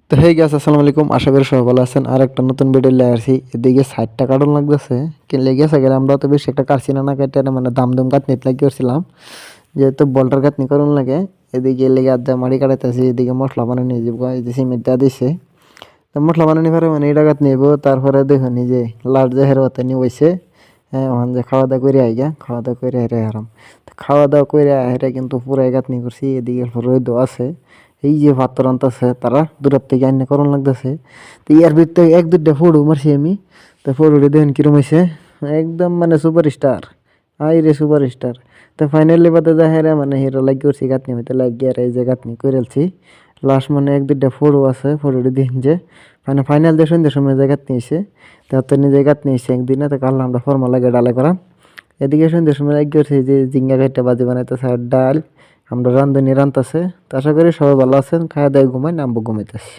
তো হে গাছ আসসালামু আলাইকুম, আশা করি সবাই ভালো আছেন। আর একটা নতুন ভিডিও নিয়ে আসছি। এদিকে 60টা কার্টন লাগতেছে, কি লেগেছে গেলে আমরা তো বেশি একটা কাটছি না কেটে মানে দাম দাম কাটনিত লাগিয়েছিলাম, যেহেতু বল্টার কাটনি করুন লাগে। এদিকে লেগে আড্ডা মাড়ি কাটাইতেছি, এদিকে মশলা বানিয়ে নিয়ে যাবো, এই যে সিমেন্ট দেওয়া দিছে। তো মশলা বানিয়ে পারে মানে এটা কাট নিবো, তারপরে দেখো নিজে লাট যে হেরোতে নিয়ে বসে। হ্যাঁ, ওখান যে খাওয়া দাওয়া করে আইগা, খাওয়া দাওয়া করে হেরে হারাম। তো খাওয়া দাওয়া করে হেরে কিন্তু পুরো গাঁথনি করছি। এদিকে রোদ আছে, এই যে ভাত রান্তাছে তারা দূরের থেকে আইনে করণ লাগতেছে। তো ইয়ার ভিতরে এক দুইটা ফটো মারছি আমি। তো ফটোটি দেখেন কিরম হয়েছে, একদম মানে সুপার স্টার, আই রে সুপার স্টার। তো ফাইনালি বাদে যা হেরে মানে হিরো লাগ করছি গাঁথনি হইতে লাগিয়ে, আর এই যে গাঁথনি করেছি লাস্ট মানে এক দুইটা ফটো আছে, ফটোটি দিন যে মানে ফাইনাল দিয়ে সন্ধ্যের সময় জায়গাত নিয়েছে। তো নিজে জায়গাত নিয়েছে একদিনে, তো কাল আমরা ফর্মা লাগে ডালে করা। এদিকে সন্ধ্যের সময় এক করছি যে জিঙ্গা ঘাটটা বাজি বানাইতেছে আর ডাল, আমরা রান্ধনি রান্তাছে। তো আশা করি সবাই ভালো আছেন, খাওয়া দাওয়া ঘুমাই নামবো ঘুমাইতেছি।